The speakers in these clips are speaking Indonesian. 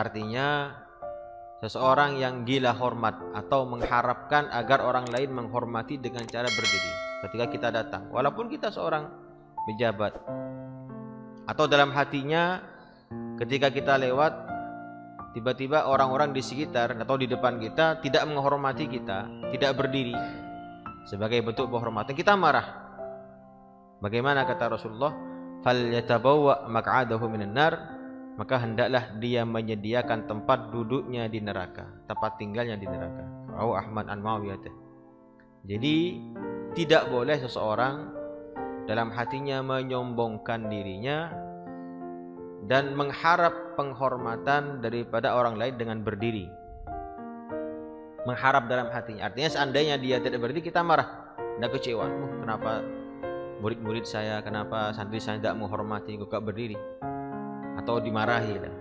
artinya seseorang yang gila hormat atau mengharapkan agar orang lain menghormati dengan cara berdiri ketika kita datang, walaupun kita seorang pejabat. Atau dalam hatinya ketika kita lewat, tiba-tiba orang-orang di sekitar atau di depan kita tidak menghormati kita, tidak berdiri sebagai bentuk penghormatan, kita marah. Bagaimana kata Rasulullah? "Falyatabawwa maq'adahu minan nar", maka hendaklah dia menyediakan tempat duduknya di neraka, tempat tinggalnya di neraka. Rawahu Ahmad an Muawiyah. Jadi tidak boleh seseorang dalam hatinya menyombongkan dirinya dan mengharap penghormatan daripada orang lain dengan berdiri. Mengharap dalam hatinya, artinya seandainya dia tidak berdiri, kita marah, tidak kecewa. Kenapa murid-murid saya, kenapa santri saya tidak menghormati, kok gak berdiri? Atau dimarahi lah.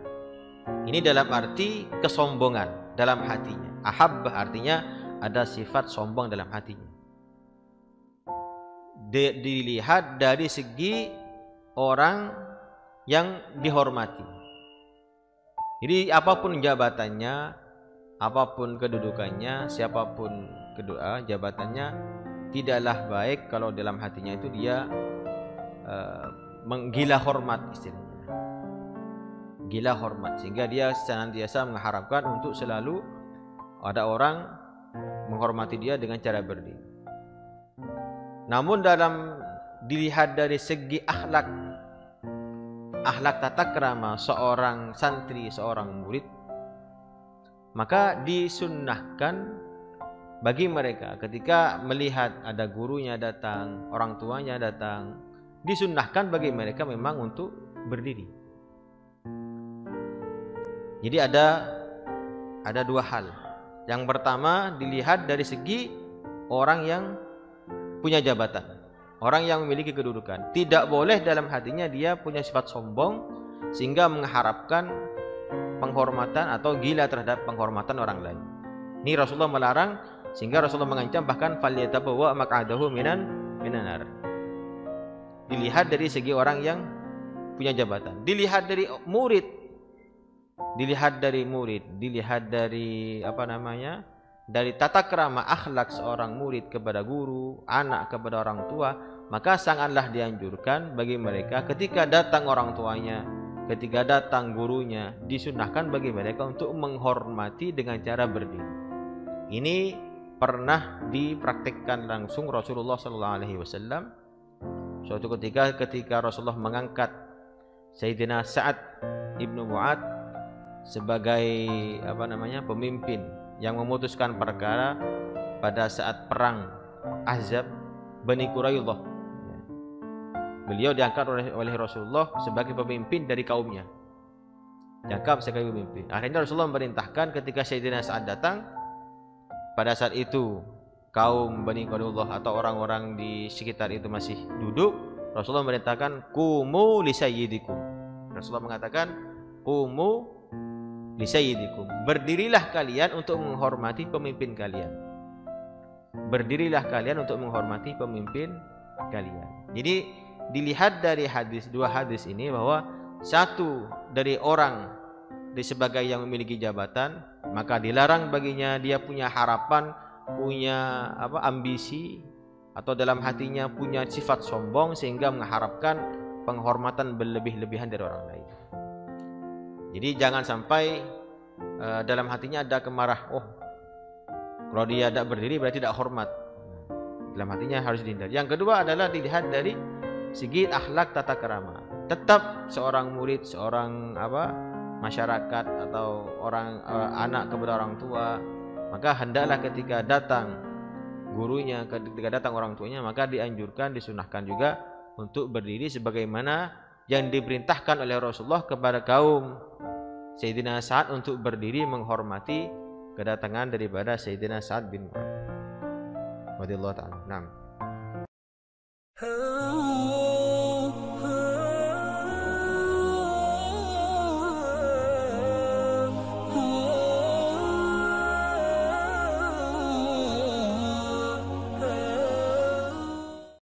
Ini dalam arti kesombongan dalam hatinya. Ahabbah artinya ada sifat sombong dalam hatinya. Dilihat dari segi orang yang dihormati. Jadi apapun jabatannya, apapun kedudukannya, siapapun jabatannya, tidaklah baik kalau dalam hatinya itu dia menggila hormat, istilahnya. Gila hormat, sehingga dia senantiasa mengharapkan untuk selalu ada orang menghormati dia dengan cara berdiri. Namun dalam dilihat dari segi akhlak tata krama seorang santri, seorang murid, maka disunnahkan bagi mereka ketika melihat ada gurunya datang, orang tuanya datang, disunnahkan bagi mereka memang untuk berdiri. Jadi ada dua hal. Yang pertama dilihat dari segi orang yang punya jabatan, orang yang memiliki kedudukan. Tidak boleh dalam hatinya dia punya sifat sombong sehingga mengharapkan penghormatan atau gila terhadap penghormatan orang lain. Ini Rasulullah melarang, sehingga Rasulullah mengancam bahkan falyatabawwa maq'adahu minan nar. Dilihat dari segi orang yang punya jabatan. Dilihat dari murid, dilihat dari dari tata krama akhlak seorang murid kepada guru, anak kepada orang tua, maka sangatlah dianjurkan bagi mereka ketika datang orang tuanya, ketika datang gurunya, disunahkan bagi mereka untuk menghormati dengan cara berdiri. Ini pernah dipraktikkan langsung Rasulullah SAW. Suatu ketika Rasulullah mengangkat Sayyidina Sa'ad ibnu Mu'ad sebagai pemimpin yang memutuskan perkara pada saat perang Ahzab Bani Quraidah. Beliau diangkat oleh Rasulullah sebagai pemimpin dari kaumnya. Diangkat sebagai pemimpin. Akhirnya Rasulullah memerintahkan ketika Sayyidina Sa'ad datang, pada saat itu kaum Bani Quraidah atau orang-orang di sekitar itu masih duduk, Rasulullah memerintahkan qumu li sayyidikum. Rasulullah mengatakan qumu li sayyidikum, berdirilah kalian untuk menghormati pemimpin kalian. Berdirilah kalian untuk menghormati pemimpin kalian. Jadi dilihat dari dua hadis ini bahwa satu dari orang sebagai yang memiliki jabatan, maka dilarang baginya dia punya harapan, punya ambisi, atau dalam hatinya punya sifat sombong sehingga mengharapkan penghormatan berlebih-lebihan dari orang lain. Jadi jangan sampai dalam hatinya ada kemarah, kalau dia tidak berdiri berarti tidak hormat. Dalam hatinya harus dihindari. Yang kedua adalah dilihat dari segi akhlak tata krama. Tetap seorang murid, seorang masyarakat atau orang anak kepada orang tua, maka hendaklah ketika datang gurunya, ketika datang orang tuanya, maka dianjurkan, disunahkan juga untuk berdiri sebagaimana yang diperintahkan oleh Rasulullah kepada kaum Sayyidina Sa'ad untuk berdiri menghormati kedatangan daripada Sayyidina Sa'ad bin Mu'adz radhiyallahu ta'ala. Naam.